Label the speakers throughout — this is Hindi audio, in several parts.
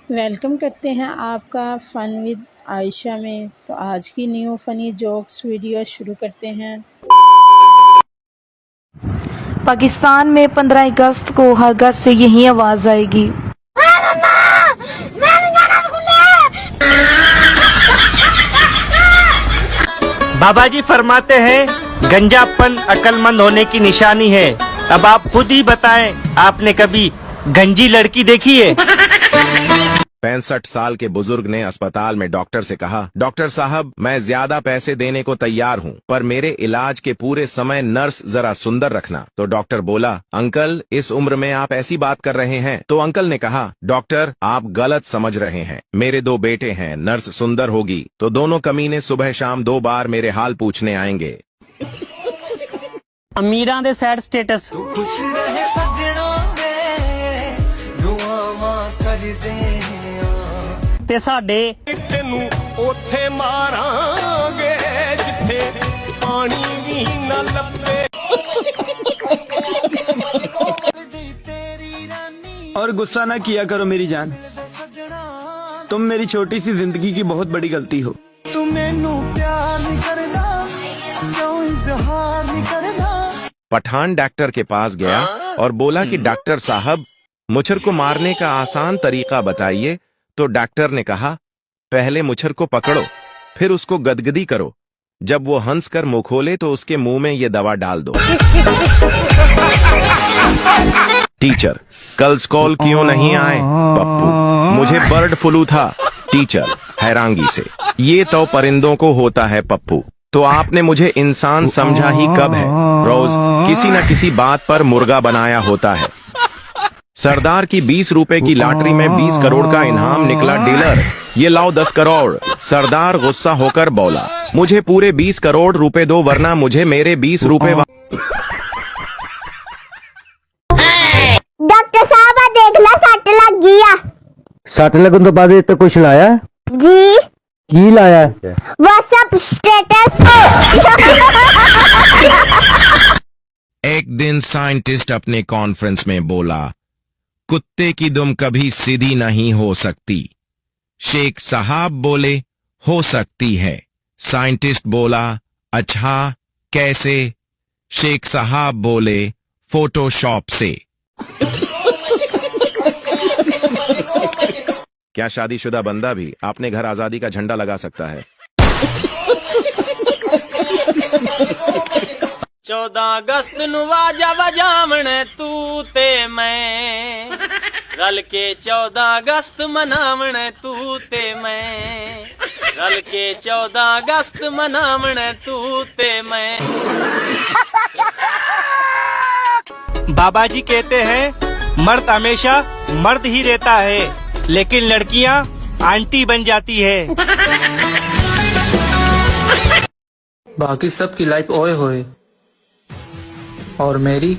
Speaker 1: वेलकम करते हैं आपका फ़न विद आयशा में। तो आज की न्यू फ़नी जोक्स वीडियो शुरू करते हैं।
Speaker 2: पाकिस्तान में 15 अगस्त को हर घर से यही आवाज आएगी।
Speaker 3: बाबा जी फरमाते हैं गंजापन अक्लमंद होने की निशानी है। अब आप खुद ही बताएं, आपने कभी गंजी लड़की देखी है?
Speaker 4: 65 साल के बुजुर्ग ने अस्पताल में डॉक्टर से कहा, डॉक्टर साहब मैं ज्यादा पैसे देने को तैयार हूँ, पर मेरे इलाज के पूरे समय नर्स जरा सुंदर रखना। तो डॉक्टर बोला, अंकल इस उम्र में आप ऐसी बात कर रहे हैं? तो अंकल ने कहा, डॉक्टर आप गलत समझ रहे हैं, मेरे 2 बेटे हैं, नर्स सुंदर होगी तो दोनों कमीने सुबह शाम 2 बार मेरे हाल पूछने आएंगे।
Speaker 3: अमीरां दे सैड स्टेटस। ते साडे तेनू ओथे मारांगे जिथे पानी भी न लपे।
Speaker 5: और गुस्सा ना किया करो मेरी जान, तुम मेरी छोटी सी जिंदगी की बहुत बड़ी गलती हो। तुम मैनू प्यार नहीं करदा, क्यों इजहार नहीं करदा।
Speaker 4: पठान डॉक्टर के पास गया और बोला कि डॉक्टर साहब मुच्छर को मारने का आसान तरीका बताइए। तो डॉक्टर ने कहा, पहले मुच्छर को पकड़ो, फिर उसको गदगदी करो, जब वो हंस कर मुंह खोले तो उसके मुंह में ये दवा डाल दो। टीचर कल स्कूल क्यों नहीं आए? पप्पू मुझे बर्ड फ्लू था। टीचर हैरांगी से, ये तो परिंदों को होता है पप्पू, तो आपने मुझे इंसान समझा ही कब है? रोज किसी न किसी बात पर मुर्गा बनाया होता है। सरदार की 20 रुपए की लॉटरी में 20 करोड़ का इनाम निकला। डीलर ये लाओ 10 करोड़। सरदार गुस्सा होकर बोला, मुझे पूरे 20 करोड़ रुपए दो वरना मुझे मेरे 20 रुपए।
Speaker 6: डॉक्टर साहब आ देख ला सट लग गया।
Speaker 7: सट लगन तो बाद तो कुछ लाया
Speaker 6: जी
Speaker 7: की लाया?
Speaker 6: WhatsApp status.
Speaker 4: एक दिन साइंटिस्ट अपने कॉन्फ्रेंस में बोला, कुत्ते की दुम कभी सीधी नहीं हो सकती। शेख साहब बोले, हो सकती है। साइंटिस्ट बोला, अच्छा कैसे? शेख साहब बोले, फोटोशॉप से। क्या शादीशुदा बंदा भी अपने घर आजादी का झंडा लगा सकता है?
Speaker 3: 14 अगस्त नु वाजा वजावण तू ते मैं, रल के 14 अगस्त मनावण तू ते मैं, रल के 14 अगस्त मनावण तू ते मैं। बाबा जी कहते हैं मर्द हमेशा मर्द ही रहता है, लेकिन लड़कियां आंटी बन जाती है।
Speaker 8: बाकी सबकी लाइफ ओए होए और मेरी।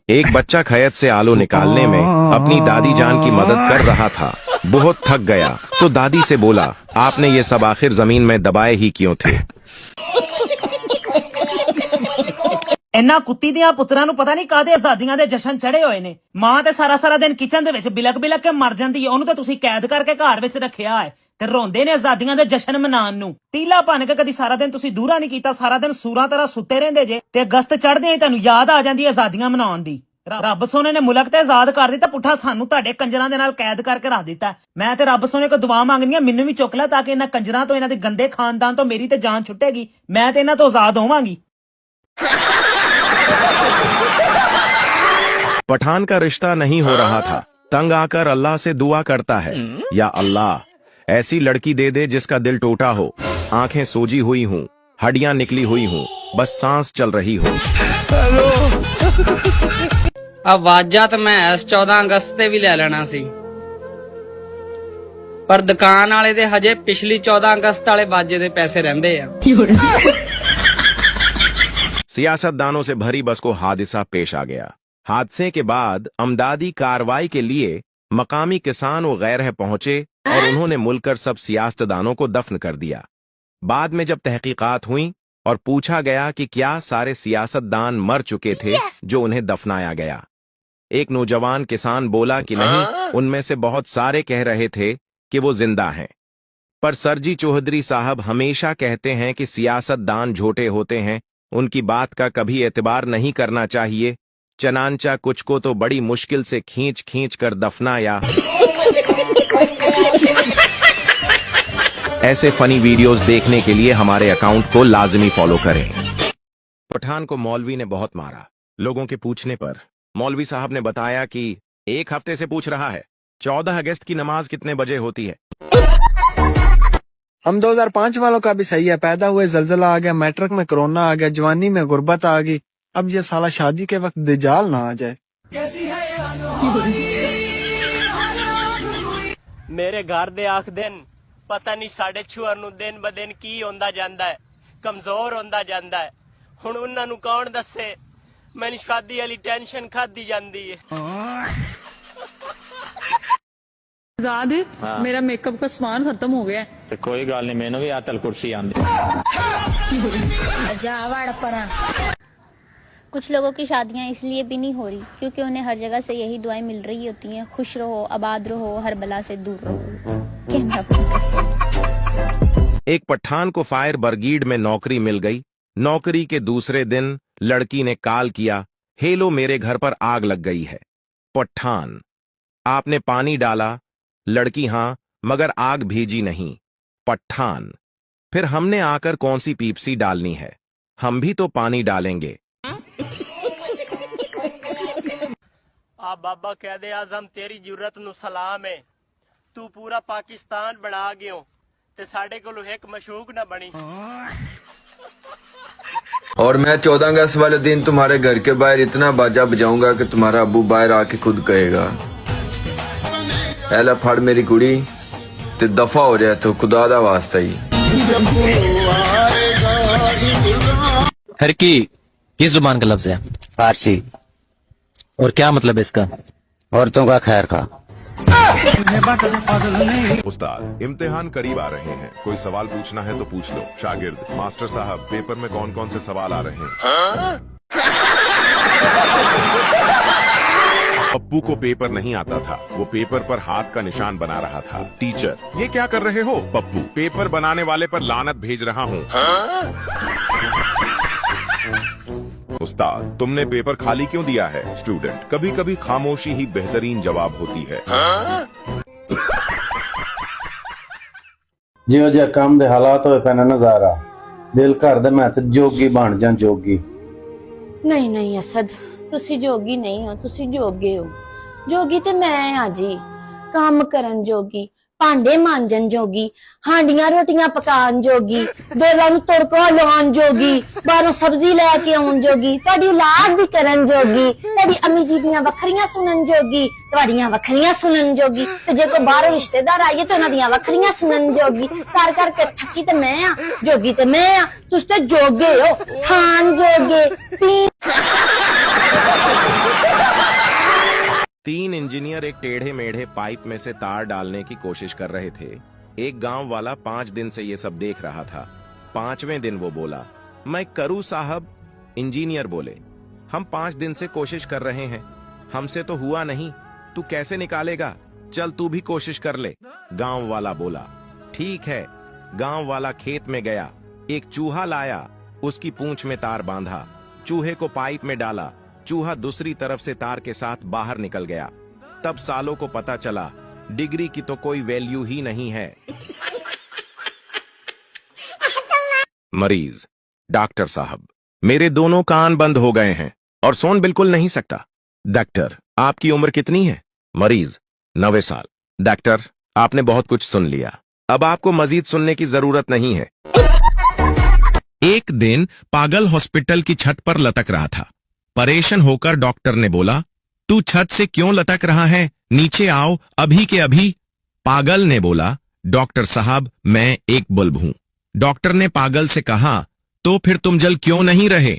Speaker 4: एक बच्चा खैत से आलू निकालने में अपनी दादी जान की मदद कर रहा था। बहुत थक गया तो दादी से बोला, आपने ये सब आखिर जमीन में दबाए ही क्यों थे?
Speaker 2: इन्ना कुत्ती दियां पुत्रां नूं पता नहीं काहदे आजादियां दे जशन चढ़े होए ने। मां ते सारा सारा दिन किचन दे विच बिलक बिलक के मर जांदी है, ओनू ते तुसीं कैद करके घर विच रखिया है ते रोंदे ने आजादियां दे जशन मनाउण नूं। टीला भन के कदी सारा दिन तुसीं दूरा नहीं कीता, सारा दिन सूरां तरह सुत्ते रहिंदे जे ते अगस्त चढ़दे ही तुहानूं याद आ जांदी आजादियां मनाउण दी। रब सोने ने मुल्क ते आजाद कर दिता, पुठा सानू तुहाडे कंजरां दे नाल कैद करके रख दिता। मैं ते रब सोने को दुआ मंगनी आ, मैनू भी चुक लै ताकि इन्हां कंजरां तो, इन्हां दे गंदे खानदान तो मेरी ते जान छुटेगी, मैं ते इन्हां तो आजाद होवांगी।
Speaker 4: पठान का रिश्ता नहीं हो रहा था, तंग आकर अल्लाह से दुआ करता है, या अल्लाह ऐसी लड़की दे दे जिसका दिल टूटा हो, आंखें सूजी हुई हूँ, हड्डियां निकली हुई हूँ, बस सांस चल रही हो।
Speaker 9: आवाजा तो मैं इस 14 अगस्त ते भी ले लेना सी, पर दुकान वाले दे हजे पिछली 14 अगस्त वाले बाजे दे पैसे रहंदे आ।
Speaker 4: सियासतदानों से भरी बस को हादसा पेश आ गया। हादसे के बाद अमदादी कार्रवाई के लिए मकामी किसान व गैरह पहुंचे और उन्होंने मुलकर सब सियासतदानों को दफन कर दिया। बाद में जब तहकीकात हुई और पूछा गया कि क्या सारे सियासतदान मर चुके थे जो उन्हें दफनाया गया, एक नौजवान किसान बोला कि नहीं, उनमें से बहुत सारे कह रहे थे कि वो जिंदा हैं। पर सरजी चौधरी साहब हमेशा कहते हैं कि सियासतदान झूठे होते हैं, उनकी बात का कभी एतबार नहीं करना चाहिए। चनांचा कुछ को तो बड़ी मुश्किल से खींच खींच कर दफनाया। ऐसे फनी वीडियोस देखने के लिए हमारे अकाउंट को लाजमी फॉलो करें। पठान को मौलवी ने बहुत मारा। लोगों के पूछने पर मौलवी साहब ने बताया कि एक हफ्ते से पूछ रहा है 14 अगस्त की नमाज कितने बजे होती है।
Speaker 5: हम 2005 वालों का भी सही है। पैदा हुए जलजला आ गया, मैट्रिक में कोरोना आ गया, जवानी में गुर्बत आ गई, अब ये साला शादी के वक्त दजाल ना आ जाए।
Speaker 3: मेरे घर दे आख दिन पता नहीं साढ़े छुआर नु दिन ब दिन की होंदा जांदा है, कमजोर होंदा जांदा है। हुण उन्हां नु कौन दसे, मैनू शादी वाली टेंशन खादी जांदी है।
Speaker 10: मेरा मेकअप का सामान खत्म हो गया है।
Speaker 11: तो कोई गल नहीं, मैनू भी आतल कुर्सी आंदी।
Speaker 6: कुछ लोगों की शादियां इसलिए भी नहीं हो रही क्योंकि उन्हें हर जगह से यही दुआएं मिल रही होती हैं, खुश रहो, आबाद रहो, हर बला से दूर रहो।
Speaker 4: एक पठान को फायर ब्रिगेड में नौकरी मिल गई। नौकरी के दूसरे दिन लड़की ने कॉल किया, हेलो मेरे घर पर आग लग गई है। पठान, आपने पानी डाला? लड़की, हाँ, मगर आग भेजी नहीं। पठान, फिर हमने आकर कौन सी पीपसी डालनी है, हम भी तो पानी डालेंगे।
Speaker 3: आ बाबा कैदे आजम तेरी जुर्रत नु सलाम है, तू पूरा पाकिस्तान बना गयो ते साडे कोलों एक मशूक ना बनी।
Speaker 5: और मैं 14 अगस्त वाले दिन तुम्हारे घर के बाहर इतना बाजा बजाऊंगा कि तुम्हारा अबू बाहर आके खुद कहेगा, पहला फड़ मेरी कुड़ी ते दफा हो जाए तो खुदा दा वास्ता ही।
Speaker 11: हरकी किस जुबान का लफ्ज है?
Speaker 7: फारसी।
Speaker 11: और क्या मतलब है इसका?
Speaker 7: औरतों का खैर का।
Speaker 4: उस्ताद, इम्तिहान करीब आ रहे हैं, कोई सवाल पूछना है तो पूछ लो। शागिर्द, मास्टर साहब पेपर में कौन कौन से सवाल आ रहे हैं? पप्पू को पेपर नहीं आता था, वो पेपर पर हाथ का निशान बना रहा था। टीचर, ये क्या कर रहे हो? पप्पू, पेपर बनाने वाले पर लानत भेज रहा हूँ। उस्ताद, तुमने पेपर खाली क्यों दिया है? स्टूडेंट, कभी कभी खामोशी ही बेहतरीन जवाब होती है।
Speaker 7: जिहो जिहा काम दे हालात होए पैना नजारा, दिल करदा मैं ते जोगी बन जा जोगी।
Speaker 6: नहीं नहीं असद, तुसी जोगी नहीं हो, तुसी जोगे हो। जोगी ते मैं आ जी, काम करन जोगी, भांडे मांजन जोगी, हांडियां रोटियां पकान जोगी, दोलां नूं तड़का लाउण जोगी, बाहरों सब्जी लैके आउण जोगी, तुहाडी औलाद दी करन जोगी, तुहाडी अम्मी जी दियां वखरियां सुनन जोगी, तुहाडियां वखरियां सुनन जोगी, ते जे कोई बाहरों रिश्तेदार आइए तो उन्हां दियां वखरियां सुनन जोगी। कर करके थकी ते मैं आ, जोगी ते मैं आ, तुस ते जोगे हो, खान जोगे, पी।
Speaker 4: 3 इंजीनियर एक टेढ़े मेढ़े पाइप में से तार डालने की कोशिश कर रहे थे। एक गांव वाला 5 दिन से ये सब देख रहा था। 5वें दिन वो बोला, मैं करूं साहब। इंजीनियर बोले, हम 5 दिन से कोशिश कर रहे हैं, हमसे तो हुआ नहीं, तू कैसे निकालेगा? चल तू भी कोशिश कर ले। गांव वाला बोला, ठीक है। गांव वाला खेत में गया, एक चूहा लाया, उसकी पूंछ में तार बांधा, चूहे को पाइप में डाला, चूहा दूसरी तरफ से तार के साथ बाहर निकल गया। तब सालों को पता चला डिग्री की तो कोई वैल्यू ही नहीं है। मरीज, डॉक्टर साहब, मेरे दोनों कान बंद हो गए हैं और सुन बिल्कुल नहीं सकता। डॉक्टर, आपकी उम्र कितनी है? मरीज, 90 साल। डॉक्टर, आपने बहुत कुछ सुन लिया, अब आपको मजीद सुनने की जरूरत नहीं है। एक दिन पागल हॉस्पिटल की छत पर लटक रहा था। परेशान होकर डॉक्टर ने बोला, तू छत से क्यों लटक रहा है? नीचे आओ अभी के अभी। पागल ने बोला, डॉक्टर साहब मैं एक बल्ब हूं। डॉक्टर ने पागल से कहा, तो फिर तुम जल क्यों नहीं रहे?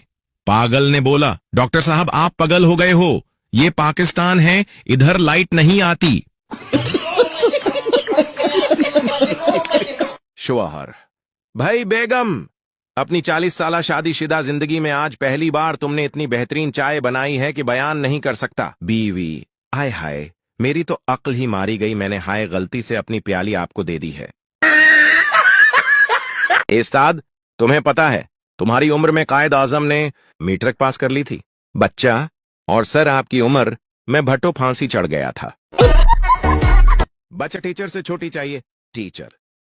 Speaker 4: पागल ने बोला, डॉक्टर साहब आप पागल हो गए हो, ये पाकिस्तान है, इधर लाइट नहीं आती। शौहर, भाई बेगम अपनी 40 साला शादीशुदा जिंदगी में आज पहली बार तुमने इतनी बेहतरीन चाय बनाई है कि बयान नहीं कर सकता। बीवी, हाय हाय, मेरी तो अक्ल ही मारी गई, मैंने हाय गलती से अपनी प्याली आपको दे दी है। उस्ताद, तुम्हें पता है तुम्हारी उम्र में कायद आजम ने मीट्रिक पास कर ली थी। बच्चा, और सर आपकी उम्र में भट्टो फांसी चढ़ गया था। बच्चा टीचर से छोटी चाहिए। टीचर,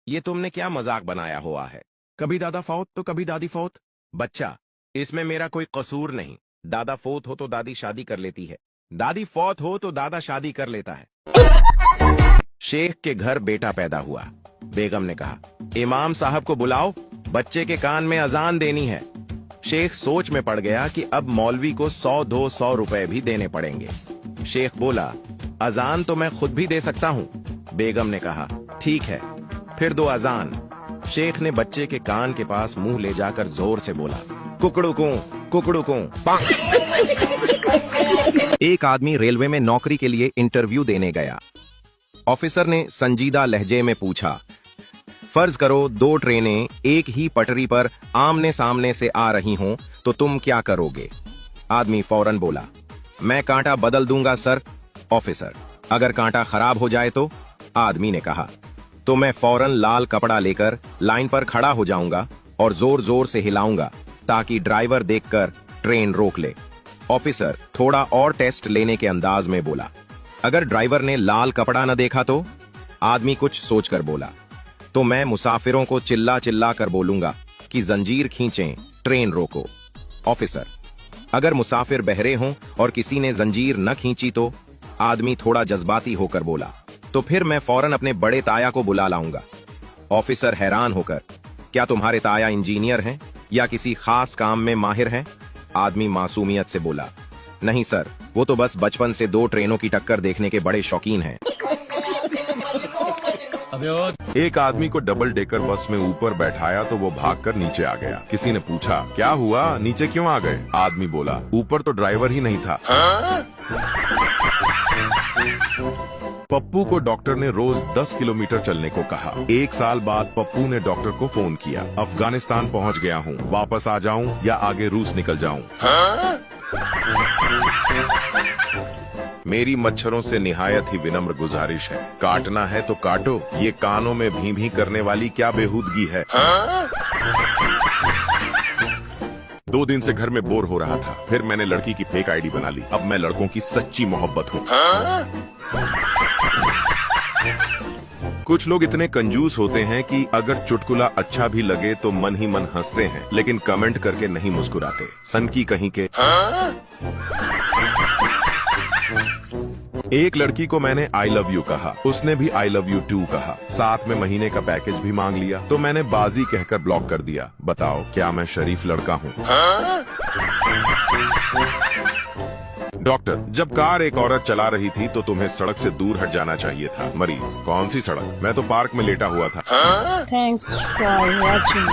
Speaker 4: ये तुमने क्या मजाक बनाया हुआ है? कभी दादा फौत तो कभी दादी फौत। बच्चा, इसमें मेरा कोई कसूर नहीं। दादा फौत हो तो दादी शादी कर लेती है, दादी फौत हो तो दादा शादी कर लेता है। शेख के घर बेटा पैदा हुआ। बेगम ने कहा, इमाम साहब को बुलाओ, बच्चे के कान में अजान देनी है। शेख सोच में पड़ गया कि अब मौलवी को 100-200 रुपए भी देने पड़ेंगे। शेख बोला, अजान तो मैं खुद भी दे सकता हूँ। बेगम ने कहा, ठीक है, फिर दो अजान। शेख ने बच्चे के कान के पास मुंह ले जाकर जोर से बोला, कुकड़ू को, कुकड़ू को। एक आदमी रेलवे में नौकरी के लिए इंटरव्यू देने गया। ऑफिसर ने संजीदा लहजे में पूछा, फर्ज करो 2 ट्रेनें एक ही पटरी पर आमने सामने से आ रही हों तो तुम क्या करोगे? आदमी फौरन बोला, मैं कांटा बदल दूंगा सर। ऑफिसर, अगर कांटा खराब हो जाए तो? आदमी ने कहा, तो मैं फौरन लाल कपड़ा लेकर लाइन पर खड़ा हो जाऊंगा और जोर जोर से हिलाऊंगा ताकि ड्राइवर देखकर ट्रेन रोक ले। ऑफिसर थोड़ा और टेस्ट लेने के अंदाज में बोला, अगर ड्राइवर ने लाल कपड़ा न देखा तो? आदमी कुछ सोचकर बोला, तो मैं मुसाफिरों को चिल्ला चिल्ला कर बोलूंगा कि जंजीर खींचें, ट्रेन रोको। ऑफिसर, अगर मुसाफिर बहरे हों और किसी ने जंजीर न खींची तो? आदमी थोड़ा जज्बाती होकर बोला, तो फिर मैं फौरन अपने बड़े ताया को बुला लाऊंगा। ऑफिसर हैरान होकर, क्या तुम्हारे ताया इंजीनियर हैं या किसी खास काम में माहिर हैं? आदमी मासूमियत से बोला, नहीं सर, वो तो बस बचपन से 2 ट्रेनों की टक्कर देखने के बड़े शौकीन हैं।
Speaker 12: एक आदमी को डबल डेकर बस में ऊपर बैठाया तो वो भागकर नीचे आ गया। किसी ने पूछा, क्या हुआ, नीचे क्यों आ गए? आदमी बोला, ऊपर तो ड्राइवर ही नहीं था। पप्पू को डॉक्टर ने रोज 10 किलोमीटर चलने को कहा। 1 साल बाद पप्पू ने डॉक्टर को फोन किया, अफगानिस्तान पहुंच गया हूं, वापस आ जाऊं या आगे रूस निकल जाऊं? मेरी मच्छरों से निहायत ही विनम्र गुजारिश है, काटना है तो काटो, ये कानों में भी भी करने वाली क्या बेहूदगी है। 2 दिन से घर में बोर हो रहा था, फिर मैंने लड़की की फेक आईडी बना ली। अब मैं लड़कों की सच्ची मोहब्बत हूँ। कुछ लोग इतने कंजूस होते हैं कि अगर चुटकुला अच्छा भी लगे तो मन ही मन हंसते हैं, लेकिन कमेंट करके नहीं मुस्कुराते। सन की कहीं के। एक लड़की को मैंने आई लव यू कहा, उसने भी आई लव यू टू कहा, साथ में महीने का पैकेज भी मांग लिया, तो मैंने बाजी कहकर ब्लॉक कर दिया। बताओ, क्या मैं शरीफ लड़का हूँ? डॉक्टर, जब कार एक औरत चला रही थी तो तुम्हें सड़क से दूर हट जाना चाहिए था। मरीज, कौन सी सड़क? मैं तो पार्क में लेटा हुआ था।
Speaker 1: Thanks for watching.